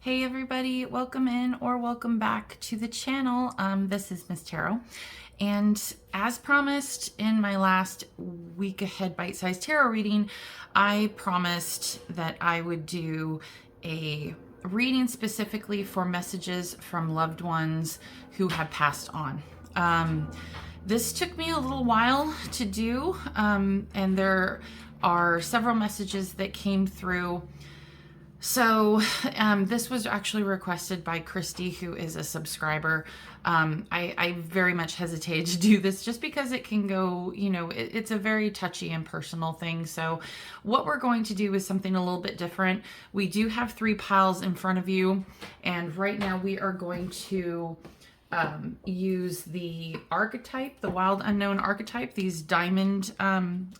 Hey everybody, welcome in or welcome back to the channel. This is Miss Tarot, and as promised in my last week ahead bite-sized tarot reading, I promised that I would do a reading specifically for messages from loved ones who had passed on. This took me a little while to do, and there are several messages that came through. So this was actually requested by Christy, who is a subscriber. I very much hesitated to do this just because it can go, it's a very touchy and personal thing. So what we're going to do is something a little bit different. We do have 3 piles in front of you, and right now we are going to use the archetype, the wild unknown archetype, these diamond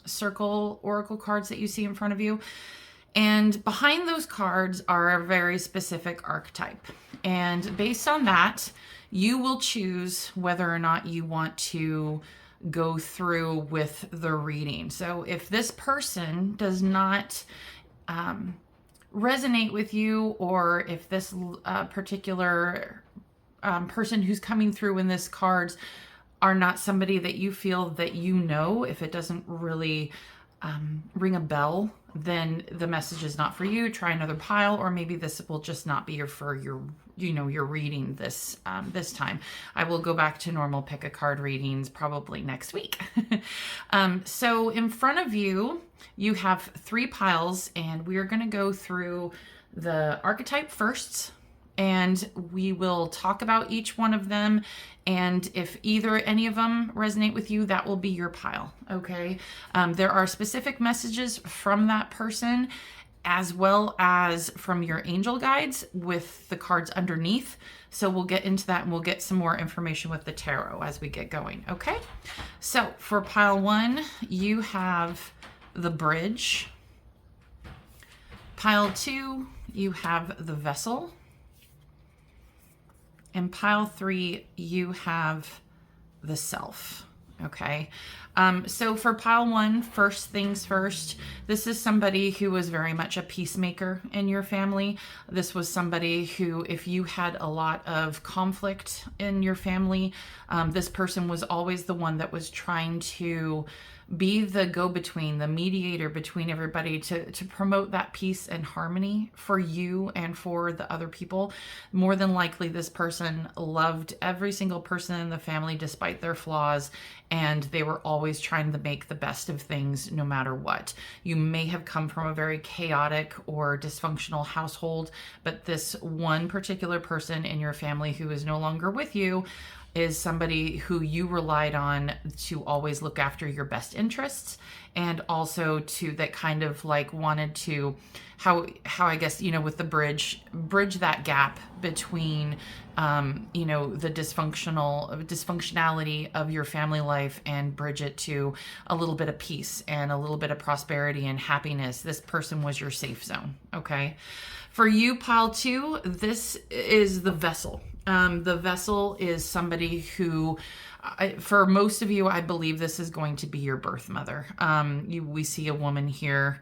circle oracle cards that you see in front of you. And behind those cards are a very specific archetype. And based on that, you will choose whether or not you want to go through with the reading. So if this person does not resonate with you, or if this particular person who's coming through in this cards are not somebody that you feel that if it doesn't really ring a bell, then the message is not for you. Try another pile, or maybe this will just not be your reading this time. I will go back to normal pick a card readings probably next week. So in front of you, you have 3 piles, and we are going to go through the archetype first, and we will talk about each one of them. And if any of them resonate with you, that will be your pile, okay? There are specific messages from that person, as well as from your angel guides with the cards underneath. So we'll get into that, and we'll get some more information with the tarot as we get going, okay? So for pile 1, you have the bridge. Pile 2, you have the vessel. In pile 3, you have the self, okay? So for pile 1, first things first, this is somebody who was very much a peacemaker in your family. This was somebody who, if you had a lot of conflict in your family, this person was always the one that was trying to be the go-between, the mediator between everybody to promote that peace and harmony for you and for the other people. More than likely, this person loved every single person in the family despite their flaws, and they were always trying to make the best of things no matter what. You may have come from a very chaotic or dysfunctional household, but this one particular person in your family who is no longer with you is somebody who you relied on to always look after your best interests, and also that kind of like wanted to, how I guess, with the bridge that gap between, the dysfunctionality of your family life, and bridge it to a little bit of peace and a little bit of prosperity and happiness. This person was your safe zone, okay? For you, pile 2, this is the vessel. The vessel is somebody who, for most of you, I believe this is going to be your birth mother. We see a woman here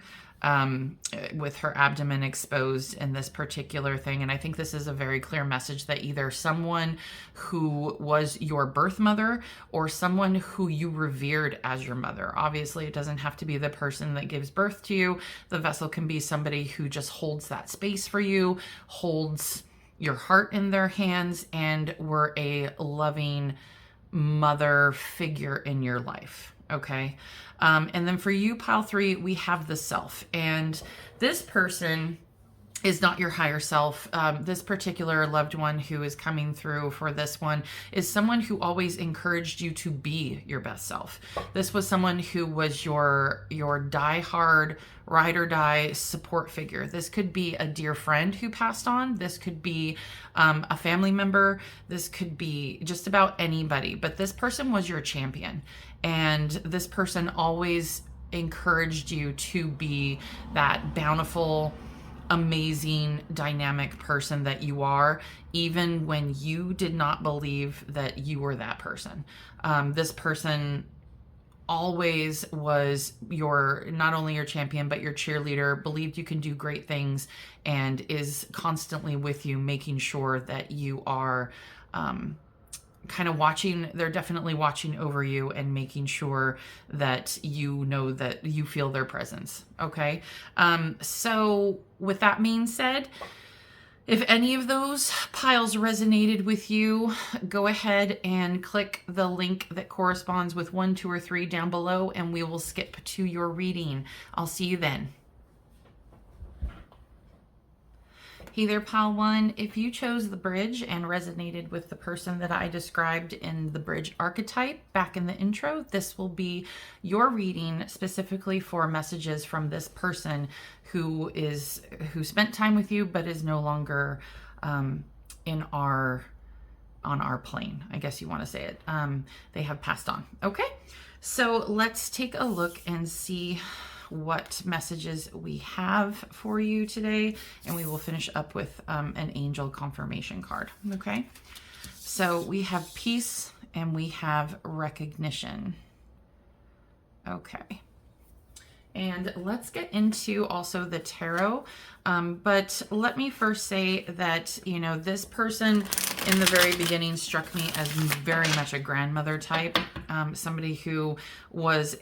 with her abdomen exposed in this particular thing. And I think this is a very clear message that either someone who was your birth mother or someone who you revered as your mother. Obviously, it doesn't have to be the person that gives birth to you. The vessel can be somebody who just holds that space for you, holds your heart in their hands, and were a loving mother figure in your life, okay? And then for you, pile 3, we have the self. And this person is not your higher self. This particular loved one who is coming through for this one is someone who always encouraged you to be your best self. This was someone who was your die-hard, ride or die support figure. This could be a dear friend who passed on. This could be a family member. This could be just about anybody. But this person was your champion. And this person always encouraged you to be that bountiful, amazing, dynamic person that you are, even when you did not believe that you were that person. This person always was not only your champion, but your cheerleader, believed you can do great things, and is constantly with you, making sure that you are kind of watching. They're definitely watching over you and making sure that you know that you feel their presence. Okay. So with that being said, if any of those piles resonated with you, go ahead and click the link that corresponds with 1, 2, or 3 down below, and we will skip to your reading. I'll see you then. Hey there, pile 1. If you chose the bridge and resonated with the person that I described in the bridge archetype back in the intro, this will be your reading specifically for messages from this person who spent time with you but is no longer on our plane, I guess you want to say it. They have passed on. Okay, so let's take a look and see what messages we have for you today, and we will finish up with an angel confirmation card. Okay, so we have peace and we have recognition. Okay, and let's get into also the tarot, but let me first say that, you know, this person in the very beginning struck me as very much a grandmother type, somebody who was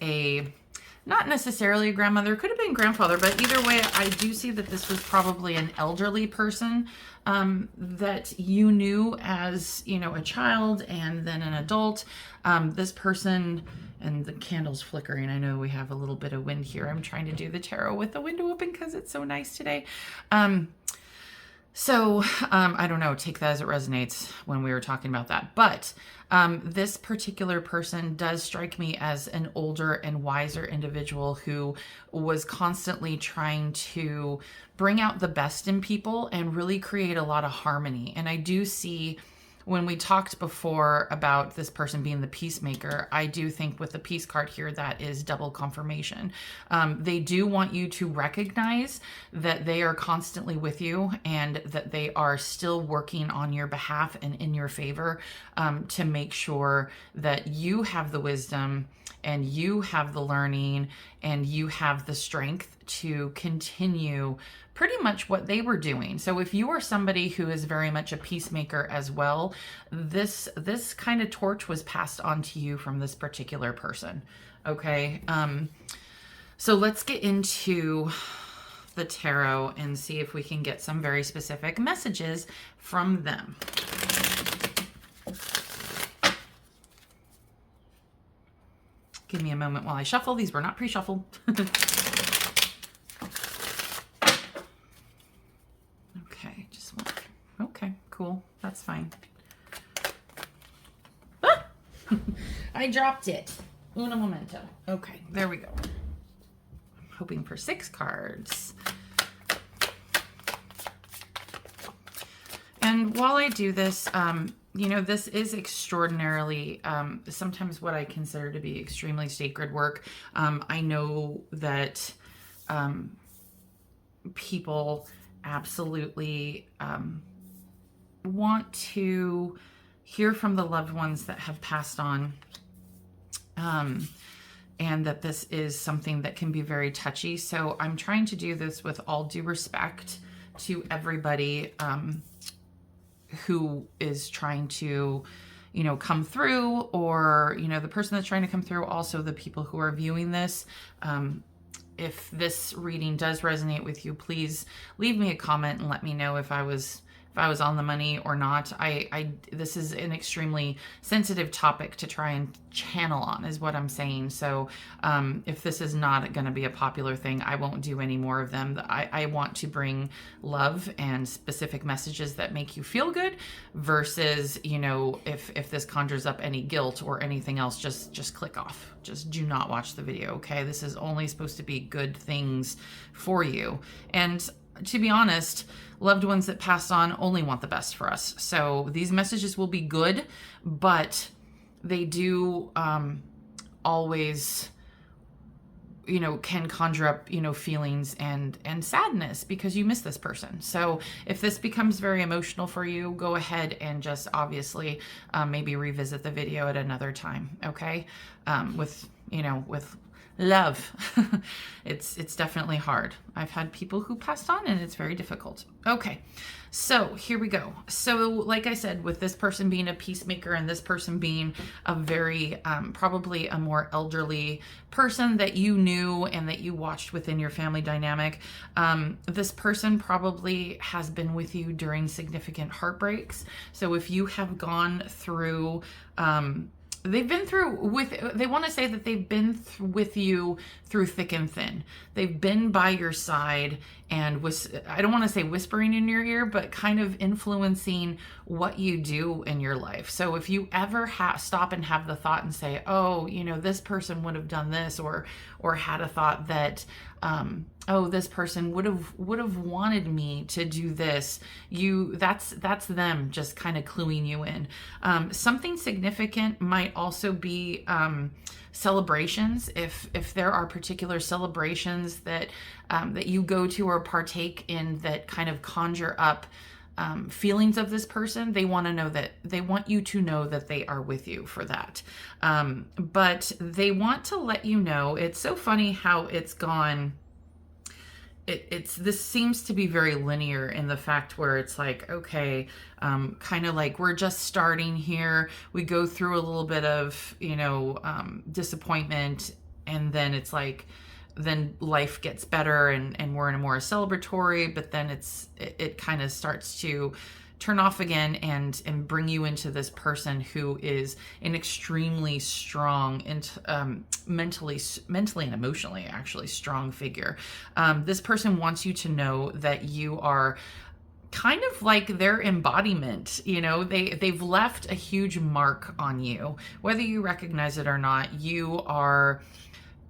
not necessarily a grandmother, could have been grandfather, but either way, I do see that this was probably an elderly person that you knew as, you know, a child and then an adult. This person, and the candle's flickering. I know we have a little bit of wind here. I'm trying to do the tarot with the window open because it's so nice today. So I don't know, take that as it resonates when we were talking about that. But this particular person does strike me as an older and wiser individual who was constantly trying to bring out the best in people and really create a lot of harmony. And I do see, when we talked before about this person being the peacemaker, I do think with the peace card here, that is double confirmation. They do want you to recognize that they are constantly with you and that they are still working on your behalf and in your favor, to make sure that you have the wisdom and you have the learning and you have the strength to continue pretty much what they were doing. So if you are somebody who is very much a peacemaker as well, this kind of torch was passed on to you from this particular person. Okay. So let's get into the tarot and see if we can get some very specific messages from them. Give me a moment while I shuffle. These were not pre-shuffled. Okay, cool. That's fine. Ah! I dropped it. Uno momento. Okay, there we go. I'm hoping for 6 cards. And while I do this, you know, this is extraordinarily, sometimes what I consider to be extremely sacred work. I know that people absolutely want to hear from the loved ones that have passed on, and that this is something that can be very touchy. So I'm trying to do this with all due respect to everybody who is trying to, you know, come through, or, you know, the person that's trying to come through, also the people who are viewing this. If this reading does resonate with you, please leave me a comment and let me know if I was on the money or not. This is an extremely sensitive topic to try and channel on, is what I'm saying. So if this is not going to be a popular thing, I won't do any more of them. I want to bring love and specific messages that make you feel good, versus, you know, if this conjures up any guilt or anything else, just click off. Just do not watch the video, okay? This is only supposed to be good things for you. And to be honest, loved ones that passed on only want the best for us. So these messages will be good, but they do always, you know, can conjure up, you know, feelings and sadness because you miss this person. So if this becomes very emotional for you, go ahead and just obviously maybe revisit the video at another time, okay? With with love. It's definitely hard. I've had people who passed on and it's very difficult. Okay. So here we go. So like I said, with this person being a peacemaker and this person being a very, probably a more elderly person that you knew and that you watched within your family dynamic, this person probably has been with you during significant heartbreaks. So if you have gone through, they want to say that they've been with you through thick and thin. They've been by your side and I don't want to say whispering in your ear, but kind of influencing what you do in your life. So if you ever stop and have the thought and say, oh, this person would have done this, or had a thought that, oh, this person would have wanted me to do this. That's them just kind of cluing you in. Something significant might also be celebrations. If there are particular celebrations that you go to or partake in that kind of conjure up feelings of this person, they want you to know that they are with you for that. But they want to let you know, it's so funny how it's gone. This seems to be very linear in the fact where it's like, okay, kind of like we're just starting here. We go through a little bit of, disappointment, and then it's like, then life gets better and we're in a more celebratory, but then it kind of starts to turn off again and bring you into this person who is an extremely strong and mentally and emotionally actually strong figure. This person wants you to know that you are kind of like their embodiment. They've left a huge mark on you, whether you recognize it or not.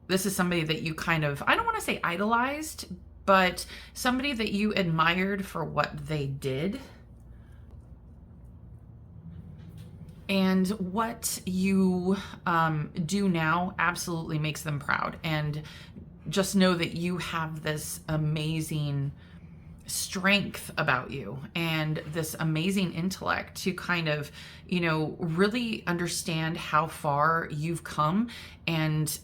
This is somebody that you kind of, I don't want to say idolized, but somebody that you admired for what they did. And what you do now absolutely makes them proud. And just know that you have this amazing strength about you and this amazing intellect to kind of, really understand how far you've come, and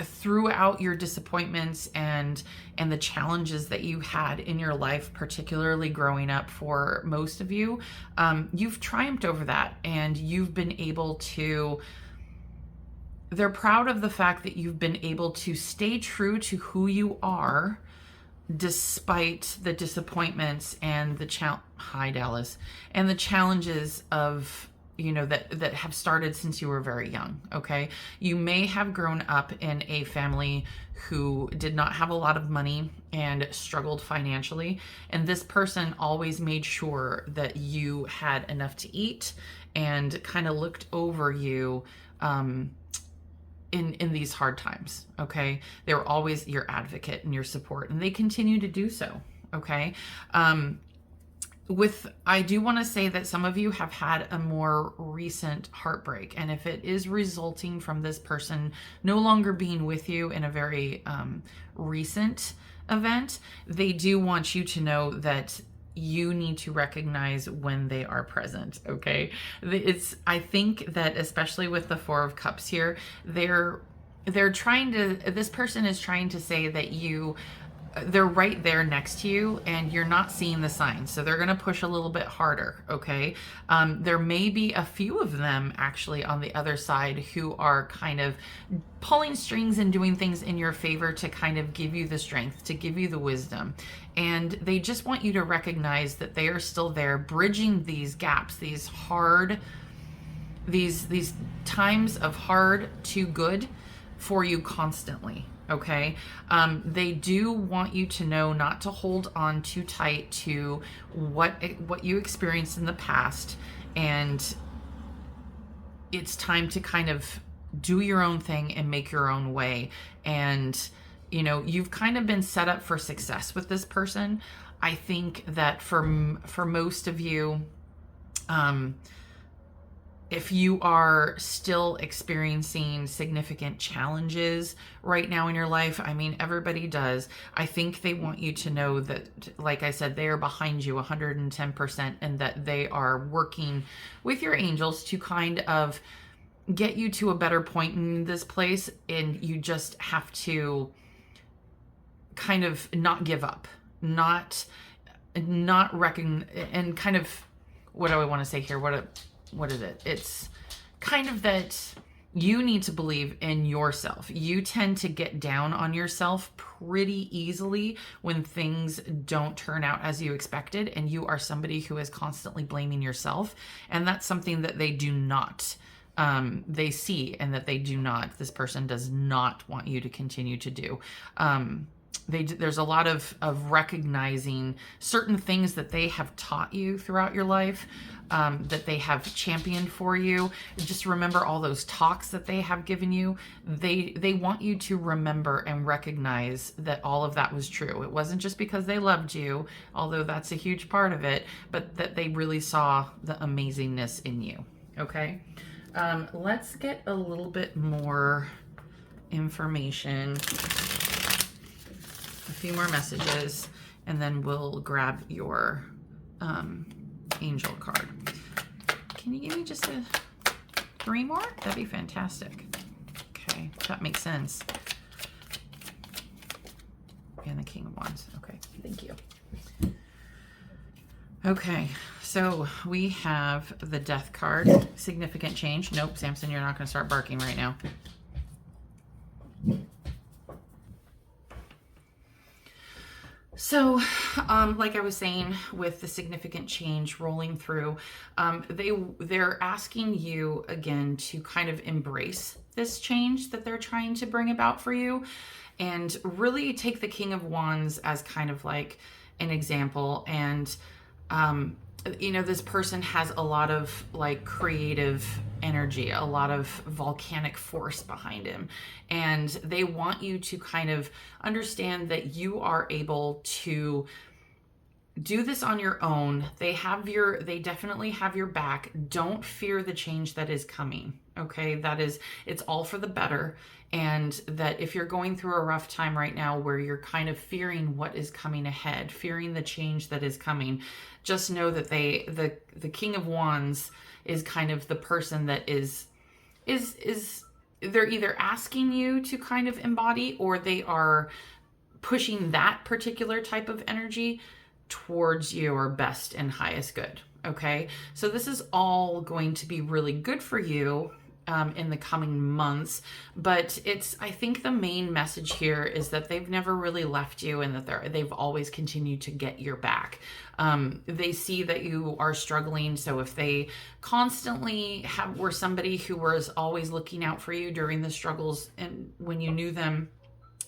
throughout your disappointments and the challenges that you had in your life, particularly growing up for most of you, you've triumphed over that, and you've been able to, they're proud of the fact that you've been able to stay true to who you are despite the disappointments and hi Dallas, and the challenges of that have started since you were very young. Okay. You may have grown up in a family who did not have a lot of money and struggled financially. And this person always made sure that you had enough to eat and kind of looked over you, in these hard times. Okay. They were always your advocate and your support, and they continue to do so. Okay. I do want to say that some of you have had a more recent heartbreak, and if it is resulting from this person no longer being with you in a very recent event, they do want you to know that you need to recognize when they are present. Okay. I think that especially with the Four of Cups here, this person is trying to say that they're right there next to you and you're not seeing the signs. So they're going to push a little bit harder. Okay. There may be a few of them actually on the other side who are kind of pulling strings and doing things in your favor to kind of give you the strength, to give you the wisdom. And they just want you to recognize that they are still there, bridging these gaps, these times of hard to good for you constantly. Okay. They do want you to know not to hold on too tight to what you experienced in the past. And it's time to kind of do your own thing and make your own way. And, you've kind of been set up for success with this person. I think that for most of you, if you are still experiencing significant challenges right now in your life, I mean, everybody does. I think they want you to know that, like I said, they are behind you 110%, and that they are working with your angels to kind of get you to a better point in this place, and you just have to kind of not give up, not reckon, and kind of, what do I want to say here? What is it? It's kind of that you need to believe in yourself. You tend to get down on yourself pretty easily when things don't turn out as you expected, and you are somebody who is constantly blaming yourself, and that's something that they do not they see, and that they do not, this person does not want you to continue to do. There's a lot of recognizing certain things that they have taught you throughout your life, that they have championed for you. Just remember all those talks that they have given you. They want you to remember and recognize that all of that was true. It wasn't just because they loved you, although that's a huge part of it, but that they really saw the amazingness in you. Okay? Let's get a little bit more information, a few more messages, and then we'll grab your angel card. Can you give me just 3 more? That'd be fantastic. Okay, that makes sense. And the King of Wands. Okay, thank you. Okay, so we have the Death card. Significant change. Nope, Samson, you're not going to start barking right now. So, like I was saying, with the significant change rolling through, they're asking you again to kind of embrace this change that they're trying to bring about for you, and really take the King of Wands as kind of like an example. And you know, this person has a lot of like creative energy, a lot of volcanic force behind him. And they want you to kind of understand that you are able to do this on your own. They definitely have your back. Don't fear the change that is coming. Okay. It's all for the better. And that if you're going through a rough time right now where you're kind of fearing what is coming ahead, fearing the change that is coming, just know that the King of Wands is kind of the person that is they're either asking you to kind of embody, or they are pushing that particular type of energy towards your best and highest good. Okay. So this is all going to be really good for you in the coming months, but I think the main message here is that they've never really left you, and that they've always continued to get your back. They see that you are struggling, so if they constantly were somebody who was always looking out for you during the struggles and when you knew them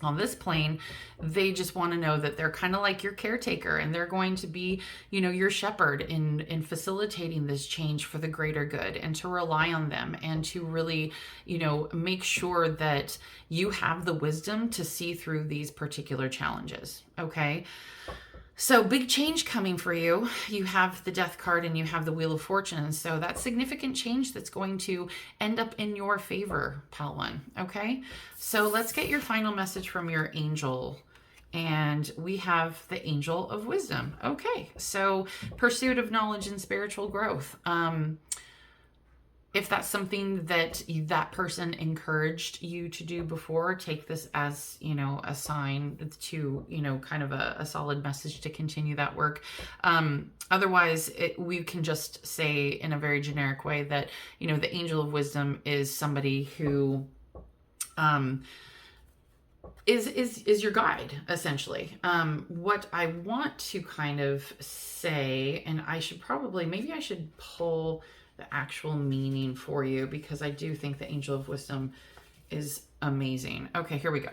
on this plane, they just want to know that they're kind of like your caretaker, and they're going to be, you know, your shepherd in facilitating this change for the greater good, and to rely on them, and to really, you know, make sure that you have the wisdom to see through these particular challenges. Okay. So big change coming for you. You have the Death card and you have the Wheel of Fortune. So that's significant change that's going to end up in your favor, Pal One. Okay. So let's get your final message from your angel. And we have the Angel of Wisdom. Okay. So pursuit of knowledge and spiritual growth. If that's something that person encouraged you to do before, take this as, you know, a sign to, you know, kind of a solid message to continue that work. Otherwise, we can just say in a very generic way that, you know, the Angel of Wisdom is somebody who is your guide, essentially. What I want to kind of say, and maybe I should pull the actual meaning for you, because I do think the Angel of Wisdom is amazing. Okay, here we go.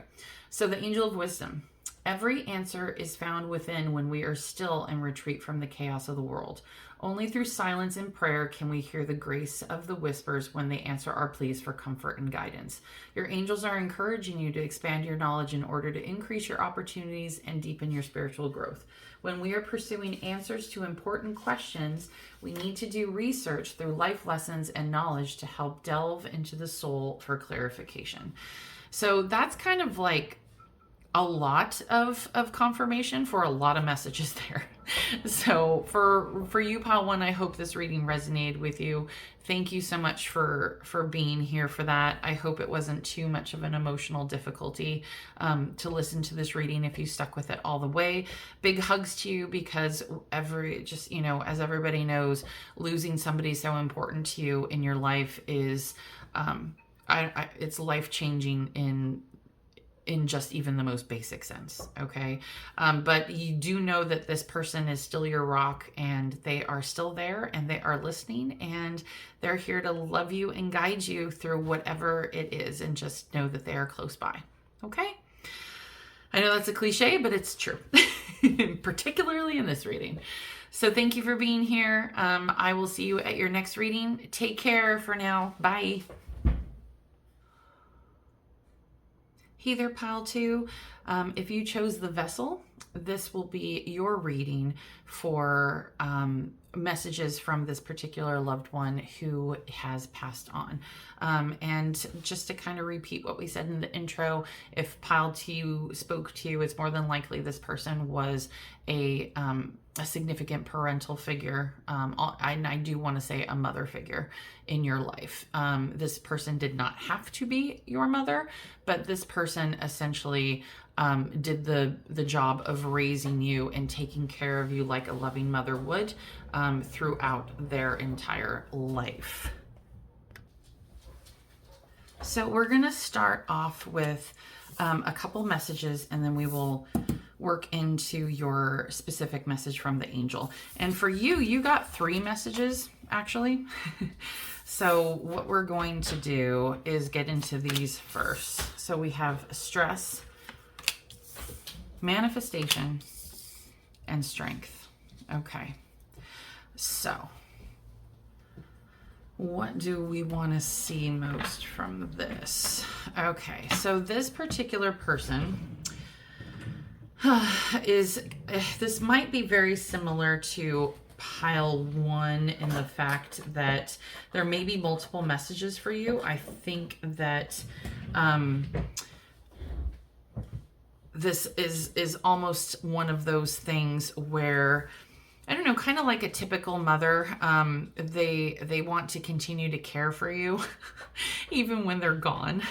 So the Angel of Wisdom. Every answer is found within when we are still and retreat from the chaos of the world. Only through silence and prayer can we hear the grace of the whispers when they answer our pleas for comfort and guidance. Your angels are encouraging you to expand your knowledge in order to increase your opportunities and deepen your spiritual growth. When we are pursuing answers to important questions, we need to do research through life lessons and knowledge to help delve into the soul for clarification. So that's kind of like a lot of confirmation for a lot of messages there. So for you, pile one, I hope this reading resonated with you. Thank you so much for being here for that. I hope it wasn't too much of an emotional difficulty to listen to this reading if you stuck with it all the way. Big hugs to you, because as everybody knows, losing somebody so important to you in your life is it's life-changing in just even the most basic sense, okay? But you do know that this person is still your rock, and they are still there, and they are listening, and they're here to love you and guide you through whatever it is, and just know that they are close by, okay? I know that's a cliche, but it's true, particularly in this reading. So thank you for being here. I will see you at your next reading. Take care for now. Bye. Hey there, pile two. If you chose the vessel, this will be your reading for messages from this particular loved one who has passed on. And just to kind of repeat what we said in the intro, if pile two spoke to you, it's more than likely this person was a significant parental figure. I do want to say a mother figure in your life. This person did not have to be your mother, but this person essentially did the job of raising you and taking care of you like a loving mother would throughout their entire life. So we're going to start off with a couple messages, and then we will work into your specific message from the angel. And for you, you got 3 messages, actually. So what we're going to do is get into these first. So we have stress, manifestation, and strength. Okay. So what do we want to see most from this? Okay. So this particular person this might be very similar to pile one in the fact that there may be multiple messages for you. I think that this is almost one of those things where, I don't know, kind of like a typical mother, they want to continue to care for you even when they're gone.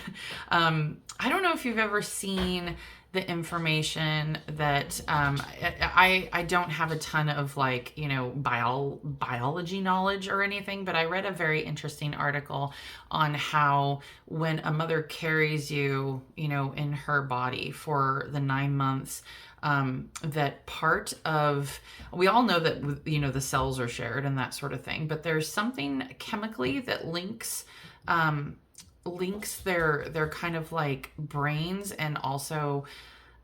I don't know if you've ever seen the information that I don't have a ton of biology knowledge or anything, but I read a very interesting article on how when a mother carries you, in her body for the 9 months, that part of, we all know that, the cells are shared and that sort of thing, but there's something chemically that links their kind of like brains, and also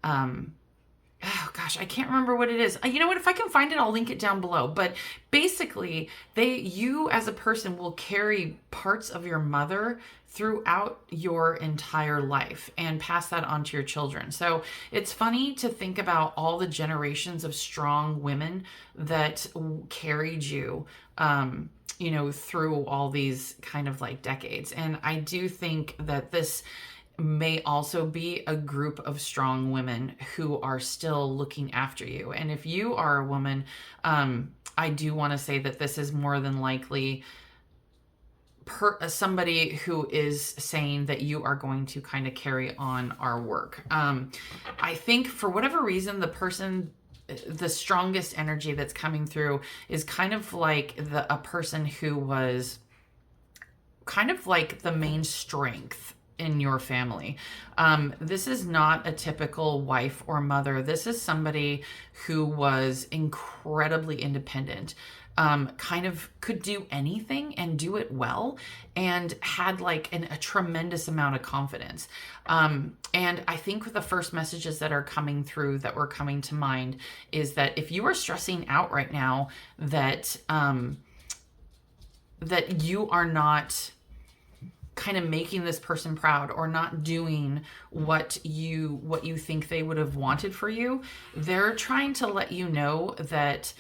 oh gosh, I can't remember what it is. You know what, if I can find it, I'll link it down below. But basically, you as a person will carry parts of your mother throughout your entire life and pass that on to your children. So it's funny to think about all the generations of strong women that carried you through all these kind of like decades. And I do think that this may also be a group of strong women who are still looking after you. And if you are a woman, I do want to say that this is more than likely somebody who is saying that you are going to kind of carry on our work. I think for whatever reason, the strongest energy that's coming through is kind of like a person who was kind of like the main strength in your family. This is not a typical wife or mother. This is somebody who was incredibly independent, kind of could do anything and do it well, and had like a tremendous amount of confidence. And I think the first messages that are coming through that were coming to mind is that if you are stressing out right now, that you are not kind of making this person proud, or not doing what you think they would have wanted for you, they're trying to let you know that,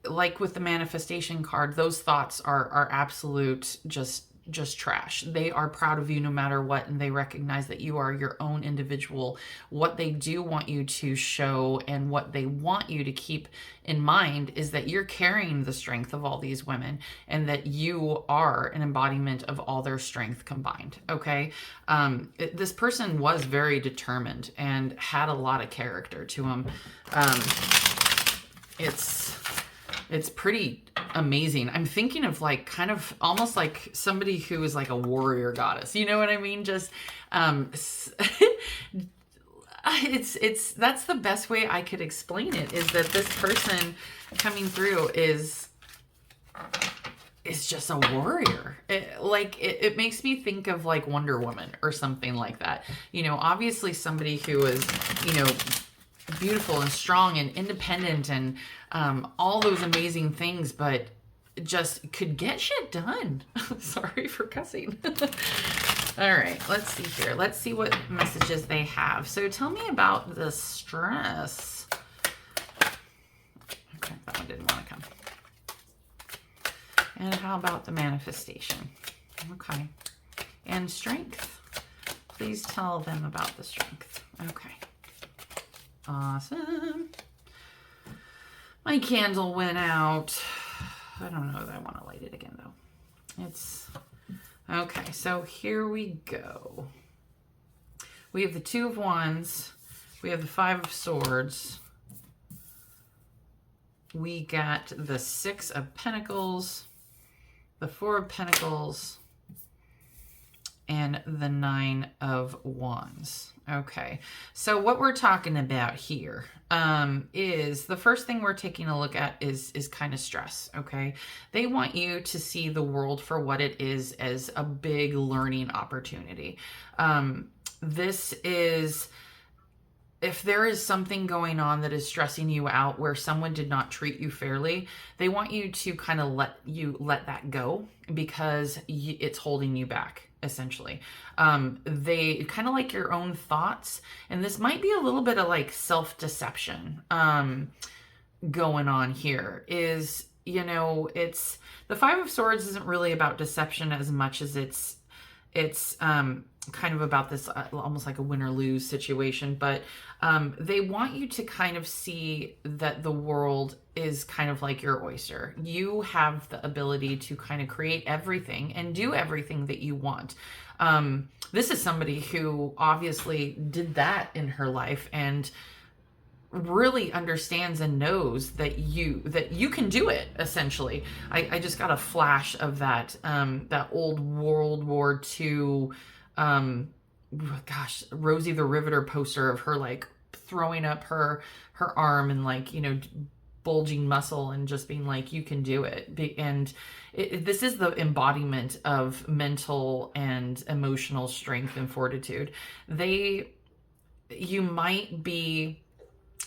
like with the manifestation card, those thoughts are absolute just just trash. They are proud of you no matter what, and they recognize that you are your own individual. What they do want you to show and what they want you to keep in mind is that you're carrying the strength of all these women and that you are an embodiment of all their strength combined. Okay. This person was very determined and had a lot of character to him. It's pretty amazing. I'm thinking of like kind of almost like somebody who is like a warrior goddess. You know what I mean? Just it's that's the best way I could explain it, is that this person coming through is just a warrior. It makes me think of like Wonder Woman or something like that. You know, obviously somebody who is, you know, beautiful and strong and independent and all those amazing things, but just could get shit done. Sorry for cussing. All right, let's see here. Let's see what messages they have. So tell me about the stress. Okay, that one didn't want to come. And how about the manifestation? Okay. And strength. Please tell them about the strength. Okay. Awesome. My candle went out. I don't know that I want to light it again, though. It's okay. So here we go. We have the Two of Wands. We have the Five of Swords. We got the Six of Pentacles, the Four of Pentacles, and the Nine of Wands. Okay, so what we're talking about here is the first thing we're taking a look at is kind of stress. Okay, they want you to see the world for what it is, as a big learning opportunity. This is, if there is something going on that is stressing you out, where someone did not treat you fairly, they want you to kind of let that go, because it's holding you back. Essentially, they kind of like your own thoughts, and this might be a little bit of like self-deception going on here. Is, you know, it's the Five of Swords isn't really about deception as much as it's kind of about this almost like a win or lose situation, but they want you to kind of see that the world is kind of like your oyster. You have the ability to kind of create everything and do everything that you want. This is somebody who obviously did that in her life and really understands and knows that you can do it. Essentially, I just got a flash of that old World War II Rosie the Riveter poster of her like throwing up her arm and like, you know, bulging muscle and just being like, you can do it. And this is the embodiment of mental and emotional strength and fortitude. You might be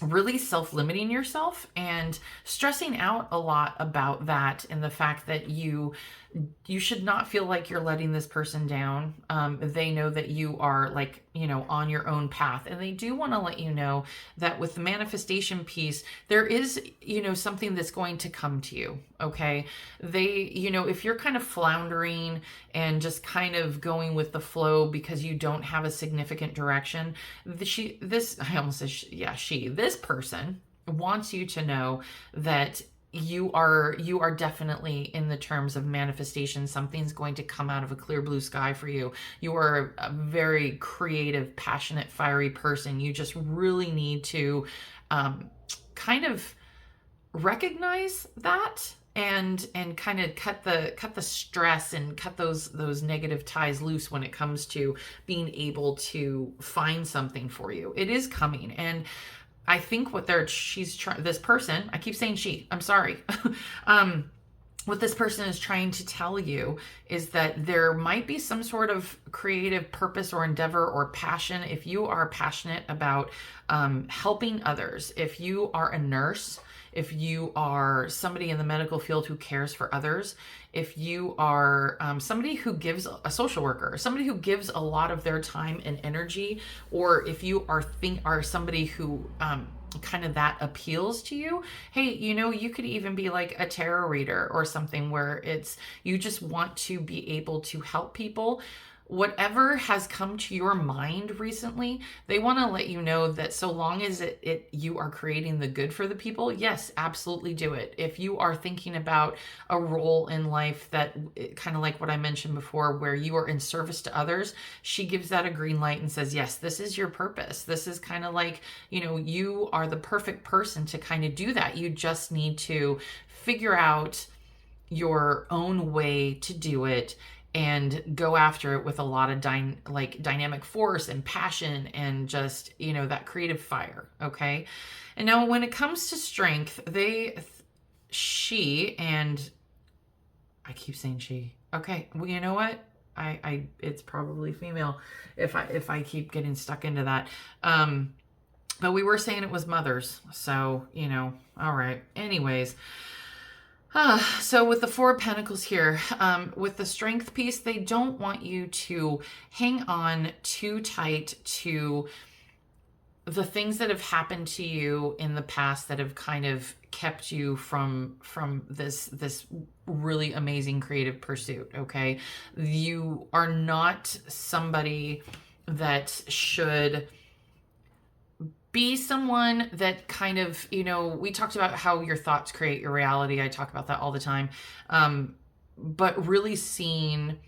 really self-limiting yourself and stressing out a lot about that, and the fact that you should not feel like you're letting this person down. They know that you are, like, you know, on your own path, and they do want to let you know that with the manifestation piece, there is, you know, something that's going to come to you. Okay. They, you know, if you're kind of floundering and just kind of going with the flow because you don't have a significant direction, this person wants you to know that you are definitely, in the terms of manifestation, something's going to come out of a clear blue sky for you. You are a very creative, passionate, fiery person. You just really need to kind of recognize that and kind of cut the stress and cut those negative ties loose when it comes to being able to find something for you. It is coming. And I think what this person, I keep saying she, I'm sorry. What this person is trying to tell you is that there might be some sort of creative purpose or endeavor or passion. If you are passionate about helping others, if you are a nurse, if you are somebody in the medical field who cares for others, if you are somebody who gives, a social worker, somebody who gives a lot of their time and energy, or if you are somebody who kind of that appeals to you, hey, you know, you could even be like a tarot reader or something where it's, you just want to be able to help people. Whatever has come to your mind recently, they want to let you know that so long as you are creating the good for the people, yes, absolutely do it. If you are thinking about a role in life that kind of like what I mentioned before, where you are in service to others, she gives that a green light and says, yes, this is your purpose. This is kind of like, you know, you are the perfect person to kind of do that. You just need to figure out your own way to do it and go after it with a lot of dynamic force and passion and just, you know, that creative fire. Okay. And now when it comes to strength, she, and I keep saying she. Okay. Well, you know what? It's probably female if I keep getting stuck into that. But we were saying it was mothers. So, you know, all right. Anyways, so with the Four of Pentacles here, with the strength piece, they don't want you to hang on too tight to the things that have happened to you in the past that have kind of kept you from this really amazing creative pursuit. Okay. You are not somebody that should be someone that kind of, you know, we talked about how your thoughts create your reality. I talk about that all the time. But really seeing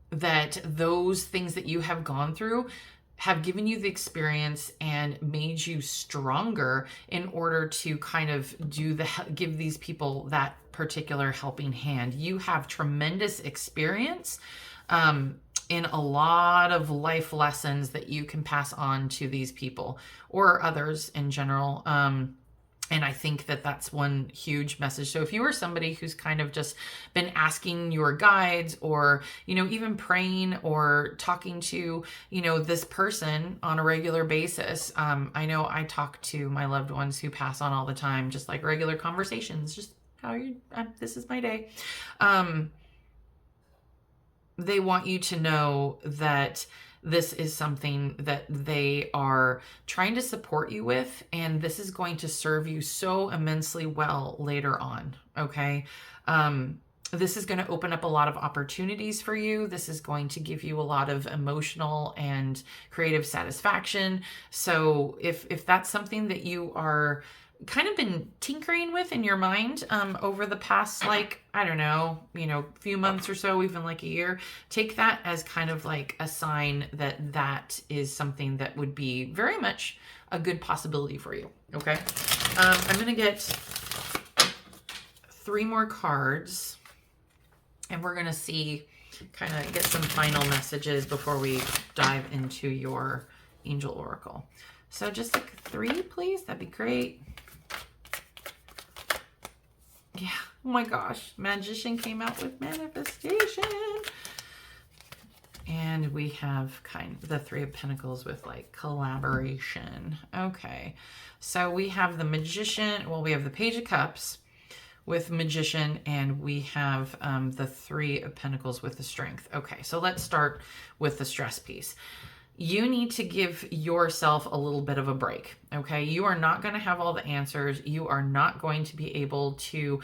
that those things that you have gone through have given you the experience and made you stronger in order to kind of give these people that particular helping hand. You have tremendous experience, in a lot of life lessons that you can pass on to these people or others in general. And I think that that's one huge message. So if you are somebody who's kind of just been asking your guides or, you know, even praying or talking to, you know, this person on a regular basis. I know I talk to my loved ones who pass on all the time, just like regular conversations, just how are you? This is my day. They want you to know that this is something that they are trying to support you with, and this is going to serve you so immensely well later on. Okay. This is going to open up a lot of opportunities for you. This is going to give you a lot of emotional and creative satisfaction. So if that's something that you are kind of been tinkering with in your mind over the past, like, I don't know, you know, few months or so, even like a year, take that as kind of like a sign that that is something that would be very much a good possibility for you. Okay. I'm going to get 3 more cards and we're going to see, kind of get some final messages before we dive into your angel oracle. So just like 3, please. That'd be great. Yeah. Oh my gosh. Magician came out with manifestation. And we have kind of the 3 of Pentacles with like collaboration. Okay. So we have the Magician. Well, we have the Page of Cups with Magician, and we have the 3 of Pentacles with the Strength. Okay. So let's start with the stress piece. You need to give yourself a little bit of a break, okay? You are not going to have all the answers. You are not going to be able to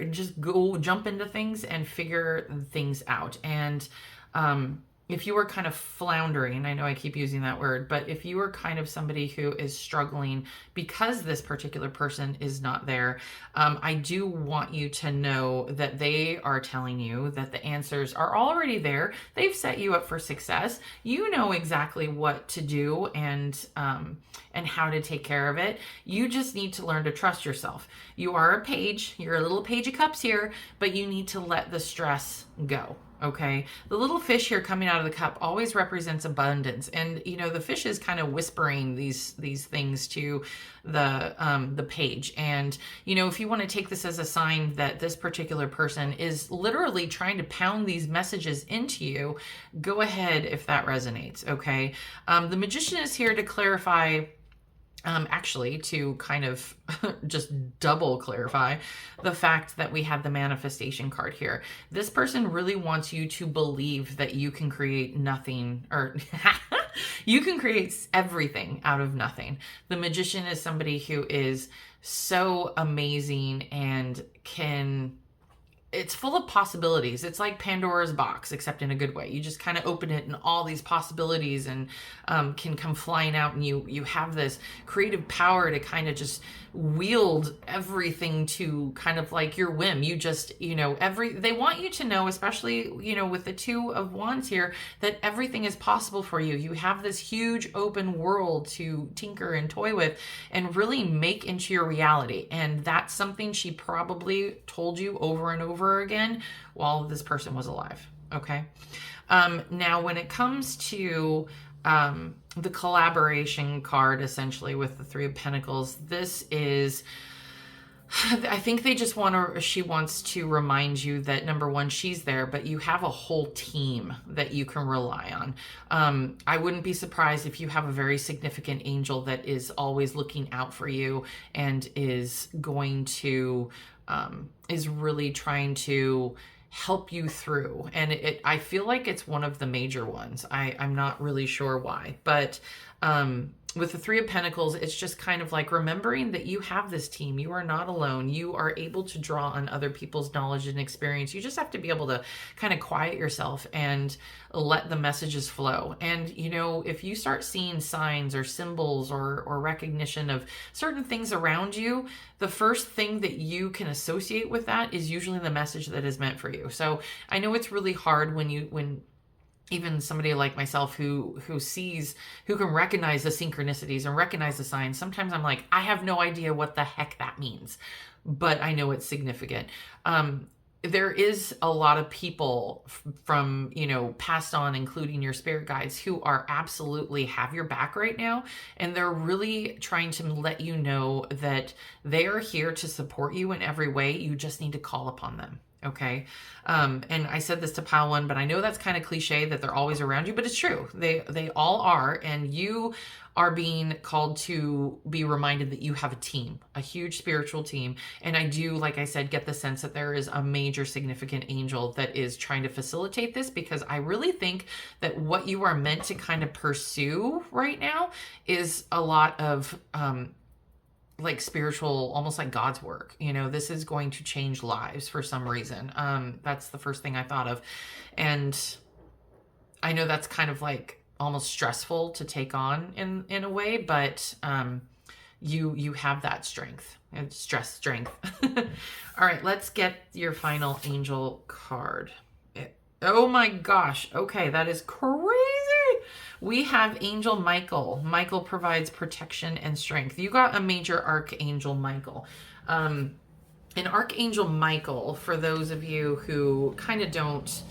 just go jump into things and figure things out. And if you are kind of floundering, I know I keep using that word, but if you are kind of somebody who is struggling because this particular person is not there, I do want you to know that they are telling you that the answers are already there. They've set you up for success. You know exactly what to do and how to take care of it. You just need to learn to trust yourself. You are a page. You're a little Page of Cups here, but you need to let the stress go. Okay. The little fish here coming out of the cup always represents abundance. And, you know, the fish is kind of whispering these things to the page. And, you know, if you want to take this as a sign that this particular person is literally trying to pound these messages into you, go ahead if that resonates. Okay. The Magician is here to clarify, actually to kind of just double clarify the fact that we have the manifestation card here. This person really wants you to believe that you can create nothing, or You can create everything out of nothing. The magician is somebody who is so amazing and it's full of possibilities. It's like Pandora's box, except in a good way. You just kind of open it and all these possibilities and can come flying out, and you have this creative power to kind of just wield everything to kind of like your whim. You just, they want you to know, especially, with the Two of Wands here, that everything is possible for you. You have this huge open world to tinker and toy with and really make into your reality. And that's something she probably told you over and over again while this person was alive. Okay. Now, when it comes to the collaboration card, essentially with the Three of Pentacles, this is, I think she wants to remind you that, number one, she's there, but you have a whole team that you can rely on. I wouldn't be surprised if you have a very significant angel that is always looking out for you and is going to, is really trying to help you through. And I feel like it's one of the major ones. I'm not really sure why, but with the Three of Pentacles, it's just kind of like remembering that you have this team. You are not alone. You are able to draw on other people's knowledge and experience. You just have to be able to kind of quiet yourself and let the messages flow. And, if you start seeing signs or symbols or recognition of certain things around you, the first thing that you can associate with that is usually the message that is meant for you. So I know it's really hard when even somebody like myself who can recognize the synchronicities and recognize the signs. Sometimes I'm like, I have no idea what the heck that means, but I know it's significant. There is a lot of people from, passed on, including your spirit guides, who are absolutely have your back right now. And they're really trying to let you know that they are here to support you in every way. You just need to call upon them. Okay. And I said this to pile one, but I know that's kind of cliche that they're always around you, but it's true. They all are. And you are being called to be reminded that you have a team, a huge spiritual team. And I do, like I said, get the sense that there is a major significant angel that is trying to facilitate this, because I really think that what you are meant to kind of pursue right now is a lot of, like spiritual, almost like God's work. This is going to change lives for some reason. That's the first thing I thought of. And I know that's kind of like almost stressful to take on in a way, but you have that strength and strength. All right, let's get your final angel card. Oh my gosh. Okay, that is crazy. We have Angel Michael. Michael provides protection and strength. You got a major Archangel Michael. And Archangel Michael, for those of you who kind of don't,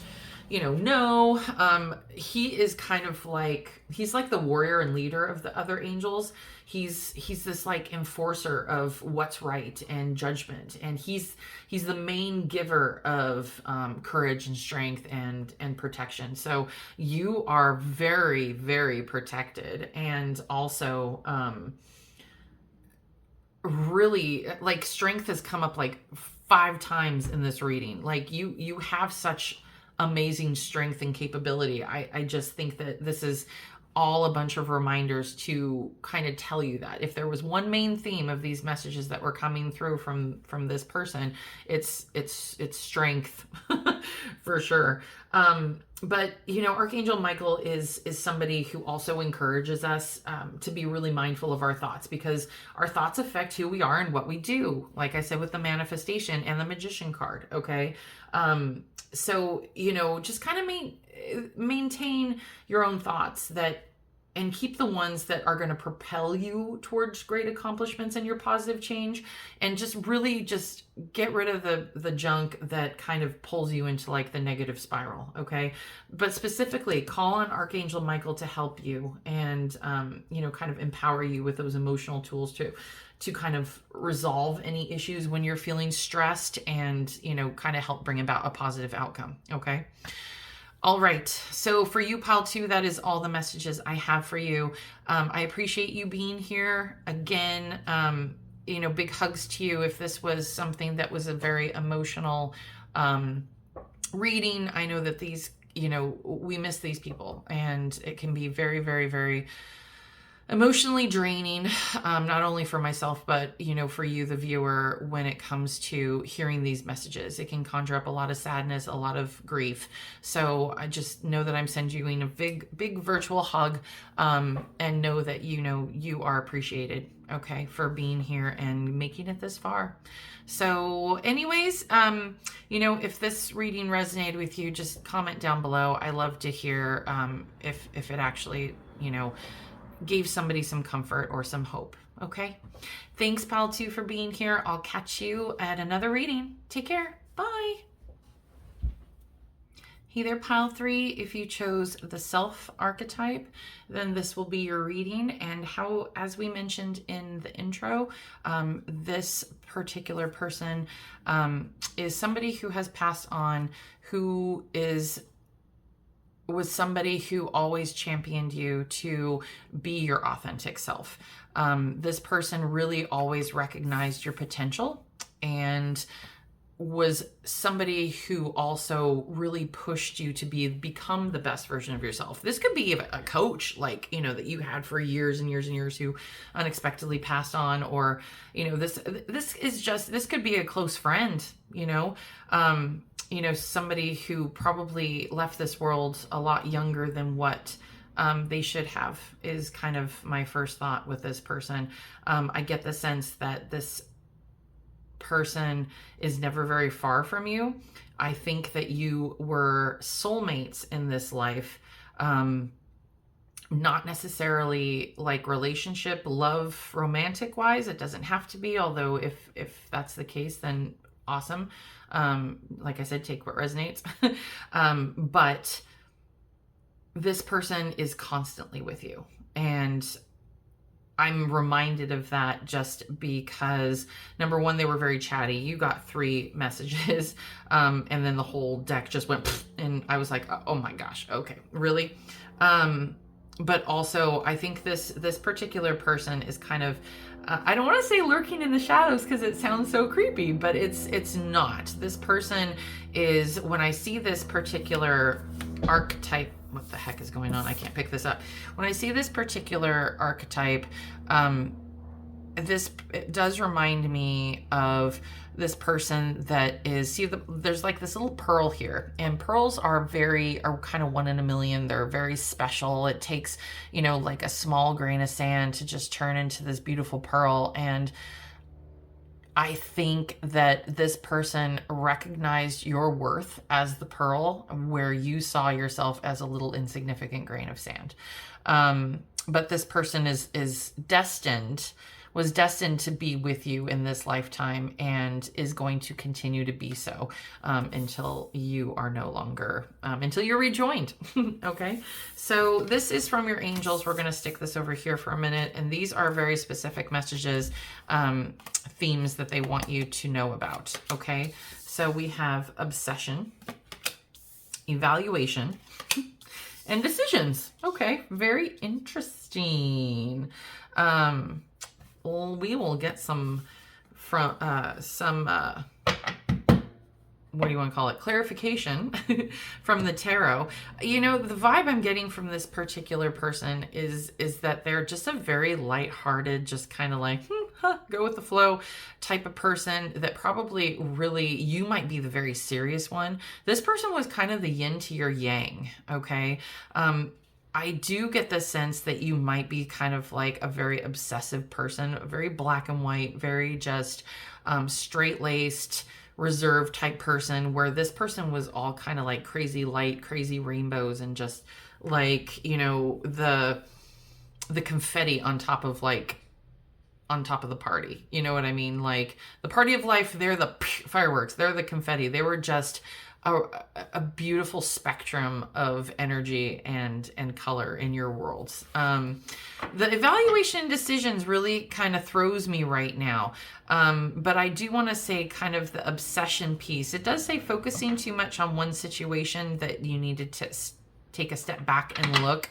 know, he is kind of like, he's like the warrior and leader of the other angels. He's this like enforcer of what's right and judgment. And he's the main giver of courage and strength and protection. So you are very, very protected. And also really, like, strength has come up like 5 times in this reading. Like you have such amazing strength and capability. I just think that this is all a bunch of reminders to kind of tell you that if there was one main theme of these messages that were coming through from this person, it's strength for sure. But Archangel Michael is somebody who also encourages us to be really mindful of our thoughts, because our thoughts affect who we are and what we do. Like I said, with the manifestation and the magician card. Okay. So, just kind of maintain your own thoughts and keep the ones that are going to propel you towards great accomplishments and your positive change, and just really just get rid of the junk that kind of pulls you into like the negative spiral. Okay. But specifically call on Archangel Michael to help you and, kind of empower you with those emotional tools to kind of resolve any issues when you're feeling stressed and, kind of help bring about a positive outcome. Okay. All right. So for you, pile 2, that is all the messages I have for you. I appreciate you being here again. Big hugs to you. If this was something that was a very emotional reading, I know that these you know, we miss these people, and it can be very, very, very emotionally draining, not only for myself, but, you know, for you, the viewer, when it comes to hearing these messages. It can conjure up a lot of sadness, a lot of grief. So I just know that I'm sending you a big, big virtual hug, and know that, you know, you are appreciated, okay, for being here and making it this far. So anyways, you know, if this reading resonated with you, just comment down below. I love to hear if it actually, you know, gave somebody some comfort or some hope. Okay. Thanks, Pile 2, for being here. I'll catch you at another reading. Take care. Bye. Hey there, Pile 3. If you chose the self archetype, then this will be your reading. And how, as we mentioned in the intro, this particular person is somebody who has passed on, who was somebody who always championed you to be your authentic self. This person really always recognized your potential and was somebody who also really pushed you to become the best version of yourself. This could be a coach, like, you know, that you had for years and years and years, who unexpectedly passed on, or, you know, this could be a close friend, you know, somebody who probably left this world a lot younger than what they should have, is kind of my first thought with this person. I get the sense that this person is never very far from you. I think that you were soulmates in this life, not necessarily like relationship, love, romantic wise. It doesn't have to be, although if that's the case, then awesome. Like I said, take what resonates. But this person is constantly with you, and I'm reminded of that just because, number one, they were very chatty. You got 3 messages, and then the whole deck just went, and I was like, oh my gosh, okay, really? But also, I think this particular person is kind of, I don't want to say lurking in the shadows because it sounds so creepy, but it's not. This person is, when I see this particular archetype, what the heck is going on? I can't pick this up. When I see this particular archetype, it does remind me of this person that is, there's like this little pearl here, and pearls are kind of 1 in a million. They're very special. It takes, you know, like a small grain of sand to just turn into this beautiful pearl. And I think that this person recognized your worth as the pearl, where you saw yourself as a little insignificant grain of sand. But this person was destined to be with you in this lifetime, and is going to continue to be so until you are no longer, until you're rejoined. Okay, so this is from your angels. We're going to stick this over here for a minute, and these are very specific messages, themes that they want you to know about. Okay, so we have obsession, evaluation, and decisions. Okay, very interesting. We will get some what do you want to call it, clarification from the tarot. You know, the vibe I'm getting from this particular person is that they're just a very lighthearted, just kind of like go with the flow type of person, that probably really, you might be the very serious one. This person was kind of the yin to your yang. Okay, I do get the sense that you might be kind of like a very obsessive person, a very black and white, very just straight-laced, reserved type person, where this person was all kind of like crazy light, crazy rainbows, and just like, you know, the confetti on top of the party. You know what I mean? Like the party of life, they're the fireworks, they're the confetti. They were just a beautiful spectrum of energy and color in your worlds. The evaluation decisions really kind of throws me right now. But I do want to say kind of the obsession piece. It does say focusing too much on one situation, that you needed to take a step back and look.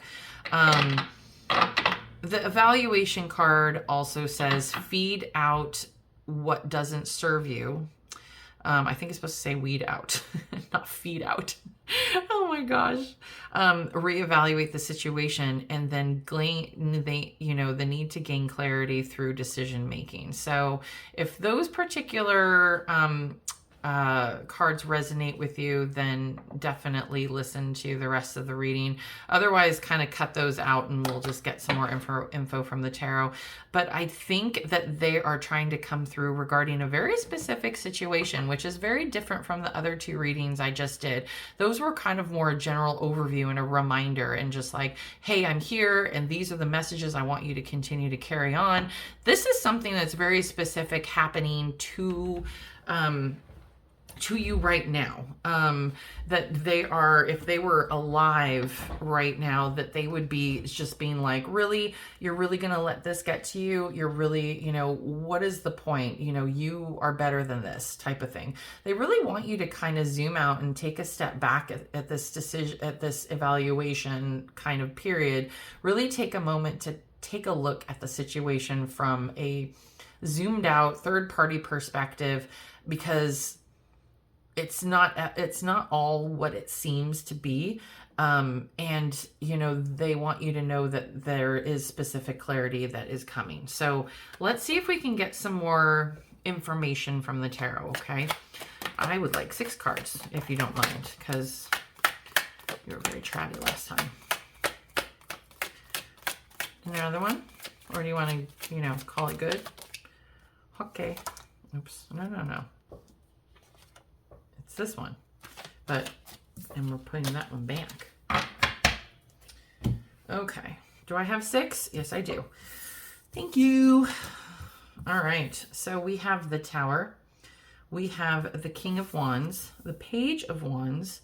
The evaluation card also says feed out what doesn't serve you. I think it's supposed to say weed out, not feed out. Oh my gosh. Reevaluate the situation and then the need to gain clarity through decision making. So if those particular cards resonate with you, then definitely listen to the rest of the reading. Otherwise, kind of cut those out and we'll just get some more info from the tarot. But I think that they are trying to come through regarding a very specific situation, which is very different from the other two readings I just did. Those were kind of more a general overview and a reminder and just like, hey, I'm here and these are the messages I want you to continue to carry on. This is something that's very specific happening to you right now, that they are, if they were alive right now, that they would be just being like, really, you're really going to let this get to you? You're really, what is the point? You are better than this type of thing. They really want you to kind of zoom out and take a step back at this decision, at this evaluation kind of period, really take a moment to take a look at the situation from a zoomed out third party perspective, because it's not all what it seems to be. And, they want you to know that there is specific clarity that is coming. So let's see if we can get some more information from the tarot, okay? I would like 6 cards, if you don't mind, because you were very chatty last time. Another one? Or do you want to, call it good? Okay. Oops. No. This one, and we're putting that one back. Okay, do I have 6? Yes, I do. Thank you. All right, so we have the Tower, we have the King of Wands, the Page of Wands,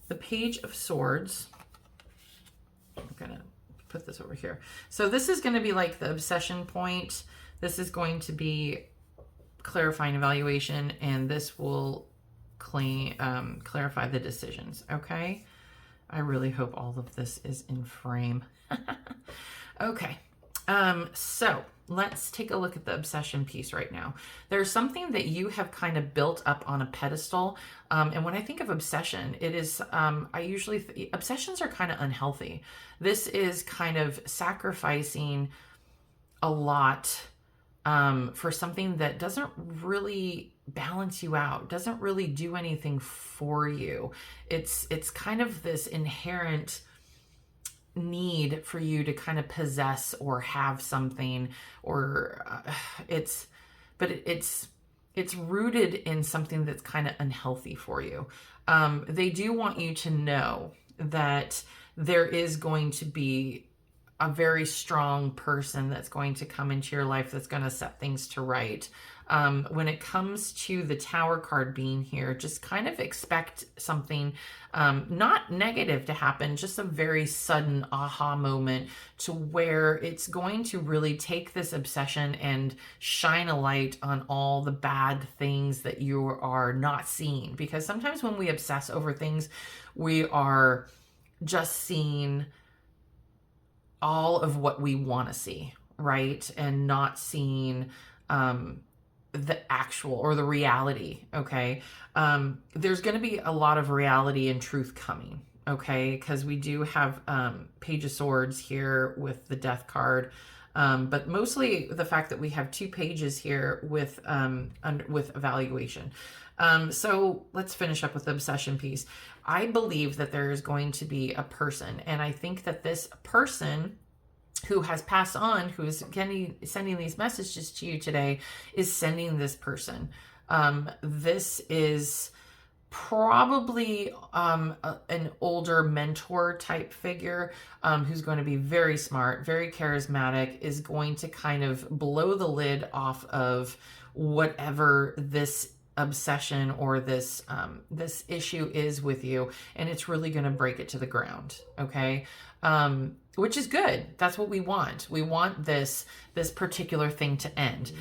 the Page of Swords. I'm gonna put this over here. So this is going to be like the obsession point. This is going to be clarifying evaluation, and this will clarify the decisions. Okay, I really hope all of this is in frame. Okay, so let's take a look at the obsession piece right now. There's something that you have kind of built up on a pedestal, and when I think of obsession, it is I usually obsessions are kind of unhealthy. This is kind of sacrificing a lot for something that doesn't really balance you out, doesn't really do anything for you. It's kind of this inherent need for you to kind of possess or have something, or it's rooted in something that's kind of unhealthy for you. They do want you to know that there is going to be a very strong person that's going to come into your life that's going to set things to right. When it comes to the Tower card being here, just kind of expect something not negative to happen, just a very sudden aha moment to where it's going to really take this obsession and shine a light on all the bad things that you are not seeing. Because sometimes when we obsess over things, we are just seeing all of what we want to see, right? And not seeing the actual or the reality, okay? There's going to be a lot of reality and truth coming, okay? Because we do have Page of Swords here with the Death card, but mostly the fact that we have 2 pages here with evaluation. So let's finish up with the obsession piece. I believe that there is going to be a person, and I think that this person who has passed on, who is sending these messages to you today, is sending this person. This is probably an older mentor type figure who's going to be very smart, very charismatic, is going to kind of blow the lid off of whatever this obsession or this this issue is with you, and it's really going to break it to the ground, okay? Which is good. That's what we want. We want this particular thing to end.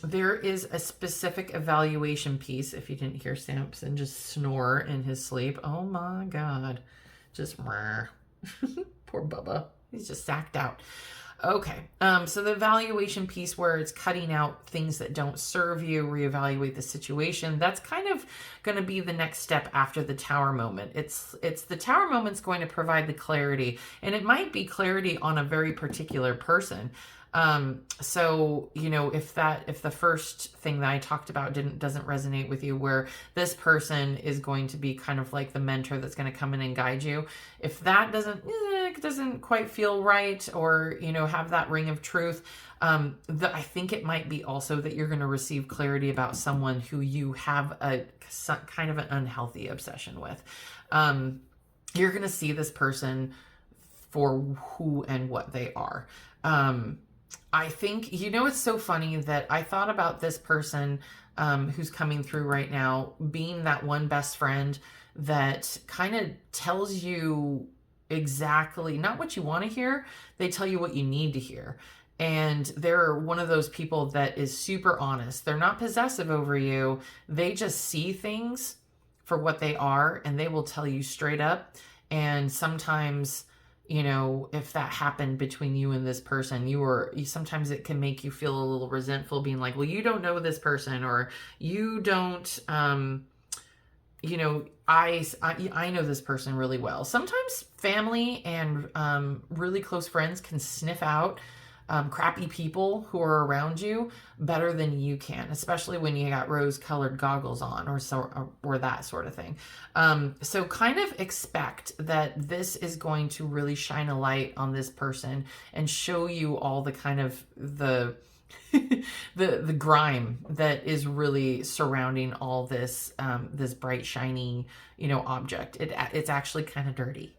There is a specific evaluation piece. If you didn't hear Samson just snore in his sleep, oh my God, just poor Bubba. He's just sacked out. Okay. So the evaluation piece where it's cutting out things that don't serve you, reevaluate the situation, that's kind of going to be the next step after the tower moment. It's the tower moment's going to provide the clarity, and it might be clarity on a very particular person. So, if the first thing that I talked about doesn't resonate with you, where this person is going to be kind of like the mentor that's going to come in and guide you, if that doesn't quite feel right, or, have that ring of truth, I think it might be also that you're going to receive clarity about someone who you have a kind of an unhealthy obsession with. You're going to see this person for who and what they are. I think, it's so funny that I thought about this person who's coming through right now being that one best friend that kind of tells you exactly not what you want to hear, they tell you what you need to hear. And they're one of those people that is super honest. They're not possessive over you. They just see things for what they are, and they will tell you straight up. And sometimes, if that happened between you and this person, sometimes it can make you feel a little resentful, being like, well, you don't know this person, or you don't, I know this person really well. Sometimes family and really close friends can sniff out crappy people who are around you better than you can, especially when you got rose-colored goggles on, or that sort of thing. So kind of expect that this is going to really shine a light on this person and show you all the kind of the grime that is really surrounding all this this bright, shiny, object. It's actually kind of dirty.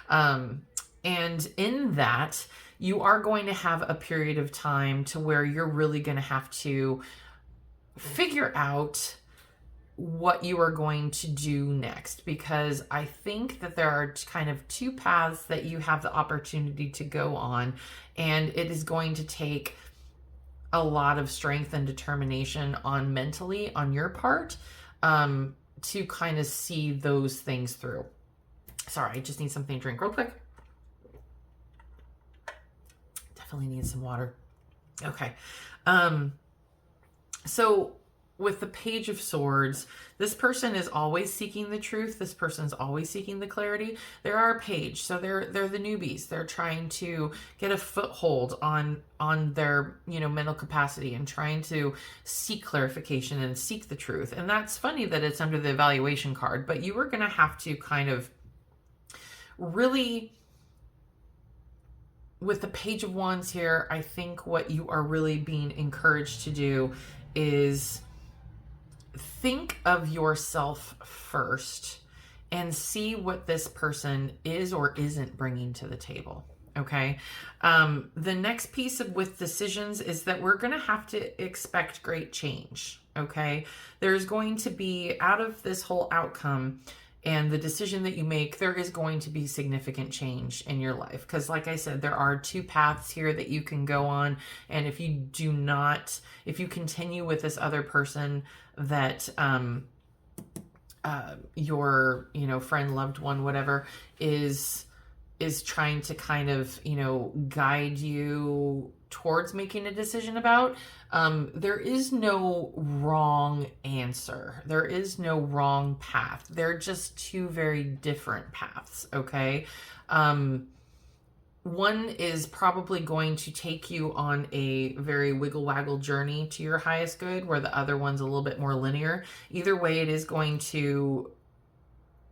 And in that, you are going to have a period of time to where you're really going to have to figure out what you are going to do next, because I think that there are kind of two paths that you have the opportunity to go on, and it is going to take a lot of strength and determination mentally on your part to kind of see those things through. Sorry, I just need something to drink real quick. Definitely need some water. Okay. So with the Page of Swords, this person is always seeking the truth. This person's always seeking the clarity. They're our page, so they're the newbies. They're trying to get a foothold on their mental capacity, and trying to seek clarification and seek the truth. And that's funny that it's under the evaluation card, but you are going to have to kind of really, with the Page of Wands here, I think what you are really being encouraged to do is think of yourself first and see what this person is or isn't bringing to the table. Okay. The next piece with decisions is that we're going to have to expect great change. Okay. There's going to be, out of this whole outcome and the decision that you make, there is going to be significant change in your life. Because like I said, there are two paths here that you can go on. And if you continue with this other person that your, friend, loved one, whatever, is trying to kind of, guide you towards making a decision about, there is no wrong answer. There is no wrong path. They're just two very different paths. Okay. One is probably going to take you on a very wiggle waggle journey to your highest good, where the other one's a little bit more linear. Either way, it is going to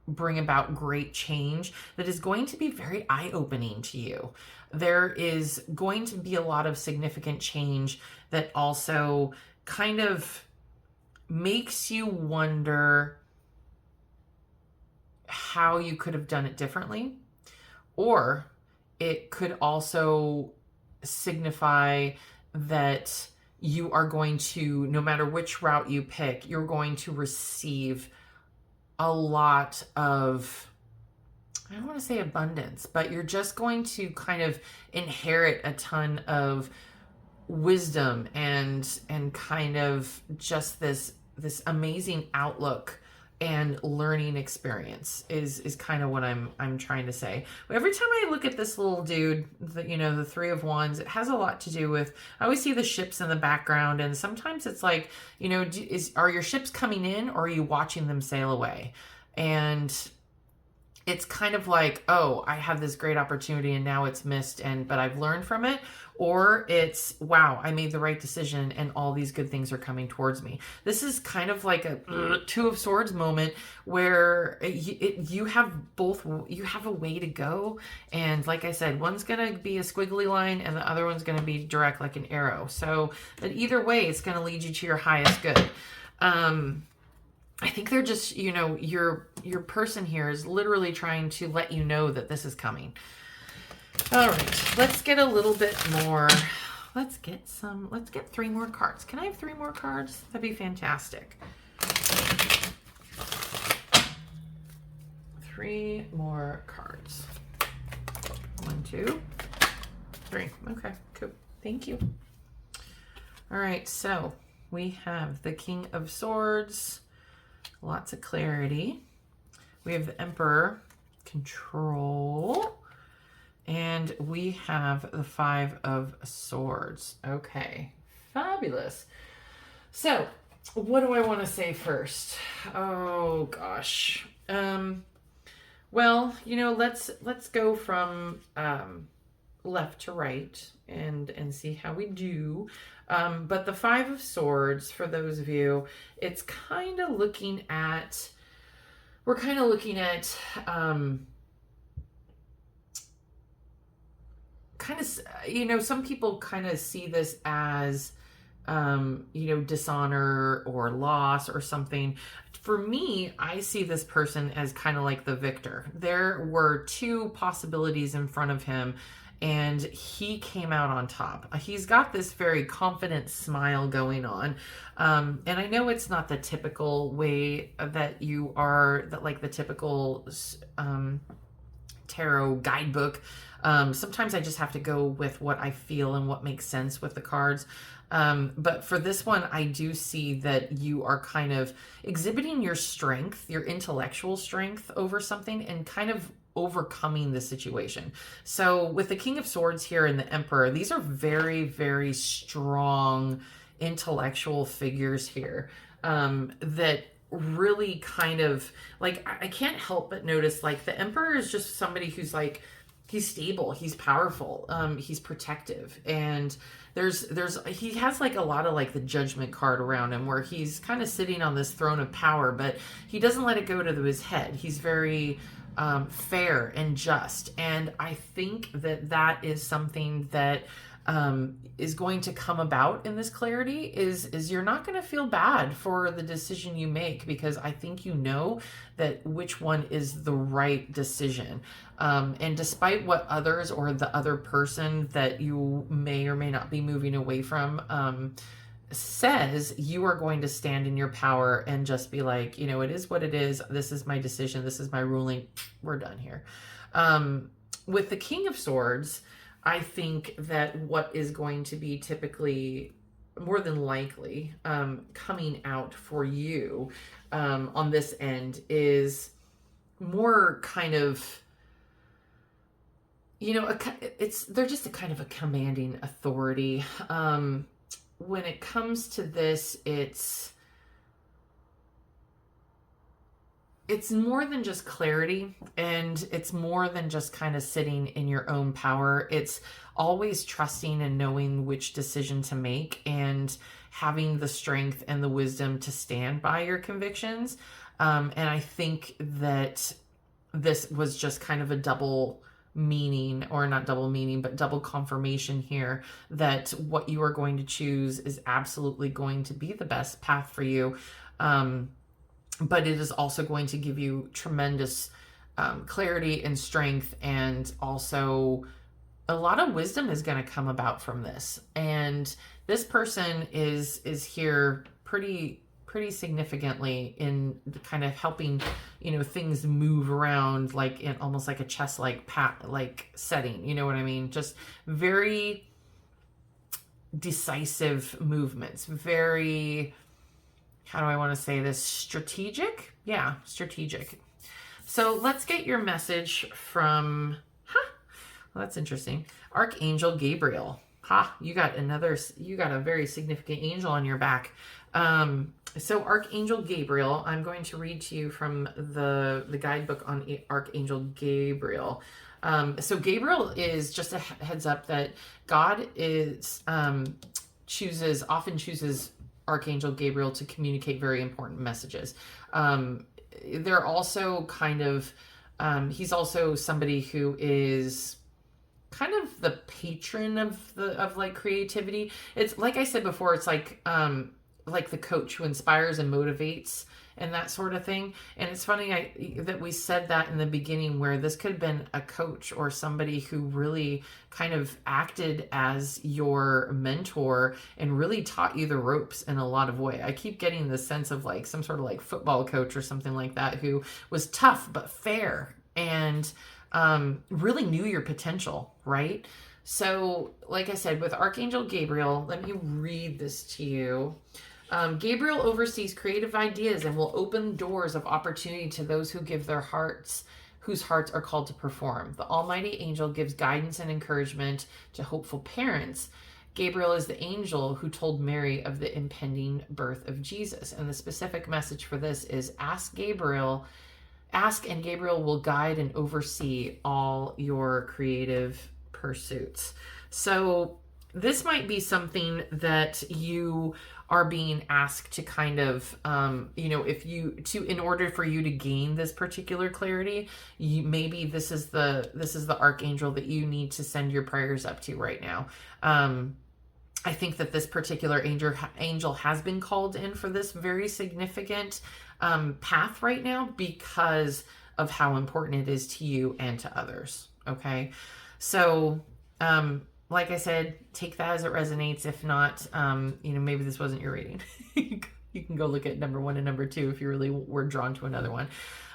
bring about great change that is going to be very eye-opening to you. There is going to be a lot of significant change that also kind of makes you wonder how you could have done it differently. Or it could also signify that you are going to, no matter which route you pick, you're going to receive a lot of, I don't want to say abundance, but you're just going to kind of inherit a ton of wisdom and kind of just this amazing outlook and learning experience is kind of what I'm trying to say. Every time I look at this little dude, the Three of Wands, it has a lot to do with, I always see the ships in the background, and sometimes it's like, are your ships coming in, or are you watching them sail away? And it's kind of like, oh, I have this great opportunity and now it's missed, but I've learned from it. Or it's, wow, I made the right decision and all these good things are coming towards me. This is kind of like a Two of Swords moment where you have a way to go. And like I said, one's going to be a squiggly line and the other one's going to be direct like an arrow. So that either way, it's going to lead you to your highest good. I think they're just, your person here is literally trying to let you know that this is coming. All right, let's get a little bit more. Let's get 3 more cards. Can I have 3 more cards? That'd be fantastic. 3 more cards. 1, 2, 3. Okay, cool. Thank you. All right, so we have the King of Swords. Lots of clarity. We have the Emperor, control. And we have the 5 of Swords. Okay, fabulous. So, what do I want to say first? Oh gosh. Well, let's go from left to right and see how we do. But the 5 of Swords, for those of you, it's kind of looking at, we're kind of looking at kind of, some people kind of see this as, dishonor or loss or something. For me, I see this person as kind of like the victor. There were 2 possibilities in front of him, and he came out on top. He's got this very confident smile going on. And I know it's not the typical way that the typical tarot guidebook. Sometimes I just have to go with what I feel and what makes sense with the cards. But for this one, I do see that you are kind of exhibiting your strength, your intellectual strength over something, and kind of overcoming the situation. So with the King of Swords here and the Emperor, these are very, very strong intellectual figures here, that really kind of, like, I can't help but notice, like, the Emperor is just somebody who's like, he's stable, he's powerful, he's protective, and he has like a lot of like the Judgment card around him, where he's kind of sitting on this throne of power, but he doesn't let it go to his head. He's very fair and just, and I think that is something that is going to come about in this clarity, is you're not going to feel bad for the decision you make, because I think that which one is the right decision. And despite what others or the other person that you may or may not be moving away from says, you are going to stand in your power and just be like, it is what it is. This is my decision. This is my ruling. We're done here. With the King of Swords, I think that what is going to be typically, more than likely, coming out for you on this end is more kind of, they're just a kind of a commanding authority. When it comes to this, it's more than just clarity, and it's more than just kind of sitting in your own power. It's always trusting and knowing which decision to make, and having the strength and the wisdom to stand by your convictions. And I think that this was just kind of a double meaning, or not double meaning, but double confirmation here, that what you are going to choose is absolutely going to be the best path for you. But it is also going to give you tremendous clarity and strength, and also a lot of wisdom is going to come about from this. And this person is here pretty significantly in kind of helping, things move around, like in almost like a chess-like setting. You know what I mean? Just very decisive movements, very, how do I want to say this, strategic, Yeah, strategic. So let's get your message from, well, that's interesting. Archangel Gabriel. You got a very significant angel on your back. So Archangel Gabriel, I'm going to read to you from the guidebook on Archangel Gabriel. So Gabriel is, just a heads up, that God is often chooses Archangel Gabriel to communicate very important messages. They're also kind of, he's also somebody who is kind of the patron of like creativity. It's like I said before, it's like the coach who inspires and motivates and that sort of thing. And it's funny that we said that in the beginning, where this could have been a coach or somebody who really kind of acted as your mentor and really taught you the ropes in a lot of way. I keep getting the sense of like some sort of like football coach or something like that, who was tough but fair and really knew your potential, right? So like I said, with Archangel Gabriel, let me read this to you. Gabriel oversees creative ideas and will open doors of opportunity to those who give their hearts, whose hearts are called to perform. The Almighty Angel gives guidance and encouragement to hopeful parents. Gabriel is the angel who told Mary of the impending birth of Jesus. And the specific message for this is ask and Gabriel will guide and oversee all your creative pursuits. So this might be something that you are being asked to kind of, in order for you to gain this particular clarity, maybe this is the archangel that you need to send your prayers up to right now. I think that this particular angel has been called in for this very significant path right now because of how important it is to you and to others. Okay. So, like I said, take that as it resonates. If not, maybe this wasn't your reading. You can go look at number 1 and number 2 if you really were drawn to another one.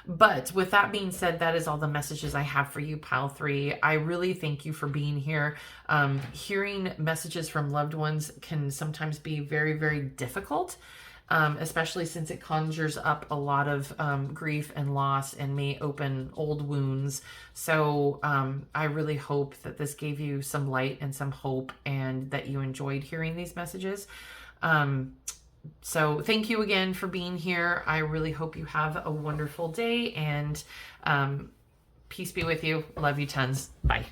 But with that being said, that is all the messages I have for you, Pile 3. I really thank you for being here. Hearing messages from loved ones can sometimes be very, very difficult, especially since it conjures up a lot of grief and loss and may open old wounds. So I really hope that this gave you some light and some hope and that you enjoyed hearing these messages. So thank you again for being here. I really hope you have a wonderful day, and peace be with you. Love you tons. Bye.